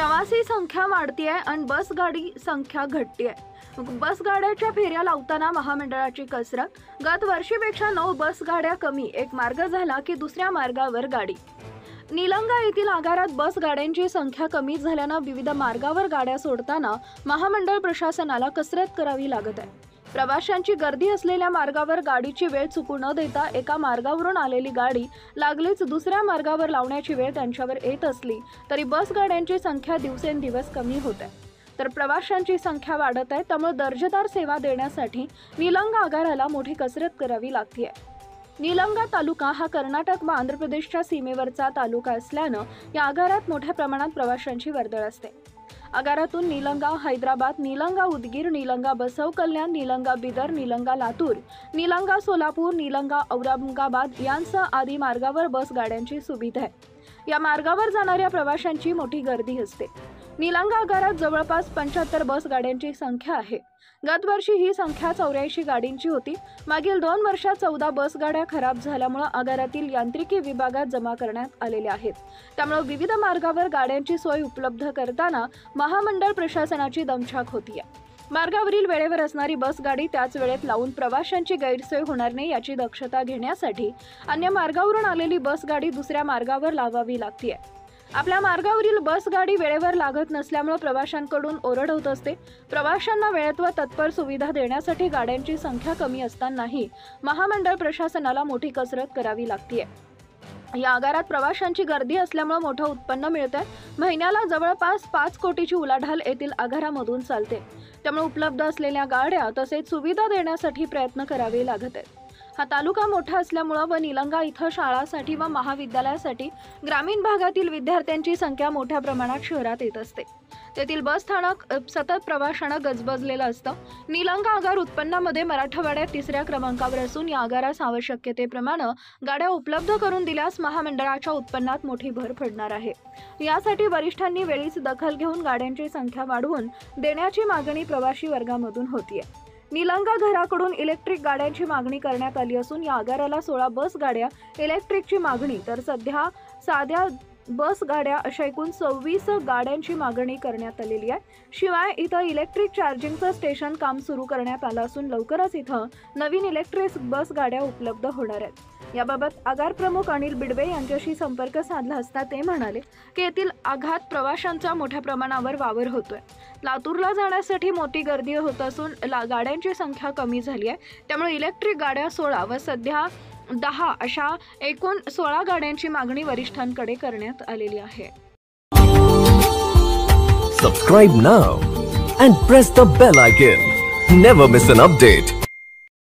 प्रवासी संख्या वाढतीये आणि बस गाडी संख्या घटतीये। बस गाड्याच्या फेऱ्या लावताना महामंडळाची कसरत। गत वर्षीपेक्षा 9 बस गाड्या कमी, एक मार्ग झाला की दुसऱ्या मार्गावर गाडी। निलंगा येथील आगारात बस गाड्यांची संख्या कमी झाल्याने विविध मार्गावर गाड्या सोडताना महामंडळ प्रशासनाला कसरत करावी लागत आहे। प्रवाशांची गर्दी असलेल्या मार्गावर गाडीची वेळ चुकू न देता एका मार्गावरून आलेली गाडी लागलीच दुसऱ्या मार्गावर लावण्याची वेळ त्यांच्यावर येत असली तरी बस गाड्यांची संख्या दिवसेंदिवस कमी होत आहे, तर प्रवाशांची संख्या वाढत आहे। त्यामुळे दर्जेदार सेवा देण्यासाठी निलंगा आगाराला मोठी कसरत करावी लागते। निलंगा तालुका हा कर्नाटक व आंध्र प्रदेशच्या सीमेवरचा तालुका असल्याने या आगारात मोठ्या प्रमाणात प्रवाशांची वर्दळ असते। आगारातून निलंगा हैदराबाद, निलंगा उदगीर, निलंगा बसव कल्याण, निलंगा बिदर, निलंगा लातूर, निलंगा सोलापूर, निलंगा औरंगाबाद यांसह आदी मार्गावर बस गाड्यांची सुविधा आहे। या मार्गावर जाणाऱ्या प्रवाशांची मोठी गर्दी असते। निलंगा आगारात जवळपास 75 बस गाड्यांची संख्या आहे। गत वर्षी ही संख्या 84 गाडींची होती। मागील 2 वर्षात 14 बस गाड्या खराब झाल्यामुळे आगारातील यांत्रिकी विभागात जमा करण्यात आलेल्या आहेत। त्यामुळे विविध मार्गावर गाड्यांची सोय उपलब्ध करताना महामंडळ प्रशासनाची दमछाक होतीये। मार्गावरील वेळेवर असणारी बस गाडी त्याच वेळेत लावून प्रवाशांची गैरसोय होणार नाही याची दक्षता घेण्यासाठी अन्य मार्गावरून आलेली बस गाडी दुसऱ्या मार्गावर लावावी लागते। आपल्या मार्गावरील बस गाडी वेळेवर लागत नसल्यामुळे प्रवाशांकडून ओरड होत असते। प्रवाशांना वेळेत व तत्पर सुविधा देण्यासाठी गाड्यांची संख्या कमी असतानाही महामंडळ प्रशासनाला मोठी कसरत करावी लागते। या आगारात प्रवाशांची गर्दी असल्यामुळे मोठं उत्पन्न मिळते। महिन्याला जवळपास 5 कोटीची उलाढाल येथील आगारामधून चालते। त्यामुळे उपलब्ध असलेल्या गाड्या तसेच सुविधा देण्यासाठी प्रयत्न करावे लागत आहेत। हा तालुका मोठा असल्यामुळे व निलंगा इथं शाळांसाठी व महाविद्यालयासाठी ग्रामीण भागातील विद्यार्थ्यांची संख्या मोठ्या प्रमाणात शहरात येत असते। तेथील बस स्थानक सतत प्रवाशांना गजबजलेलं असतं। निलंगा आगार उत्पन्नामध्ये मराठवाड्यात 3ऱ्या क्रमांकावर असून या आगारास आवश्यकतेप्रमाणे गाड्या उपलब्ध करून दिल्यास महामंडळाच्या उत्पन्नात मोठी भर पडणार आहे। यासाठी वरिष्ठांनी वेळीच दखल घेऊन गाड्यांची संख्या वाढवून देण्याची मागणी प्रवासी वर्गामधून होतीये। निलंगा घराकडून इलेक्ट्रिक गाड्यांची मागणी करण्यात आली असून या आगाराला 16 बस गाड्या इलेक्ट्रिकची मागणी तर सध्या साध्या बस गाड्या अशा एकूण 26 गाड्यांची मागणी करण्यात आलेली आहे। शिवाय इथं इलेक्ट्रिक चार्जिंगचं स्टेशन काम सुरू करण्यात आलं असून लवकरच इथं नवीन इलेक्ट्रिक बस गाड्या उपलब्ध होणार आहेत। याबाबत आगार प्रमुख अनिल बिडवे यांच्याशी संपर्क साधला असता ते म्हणाले की येथील आघात प्रवाशांचा मोठ्या प्रमाणावर वावर होतोय। लातूरला जाण्यासाठी मोठी गर्दी होत असून गाड्यांची संख्या कमी झाली आहे। त्यामुळे इलेक्ट्रिक गाड्या 16 व सध्या 10 अशा एकूण 16 गाड्यांची मागणी वरिष्ठांकडे करण्यात आलेली आहे। Subscribe now and press the bell icon. Never miss an update.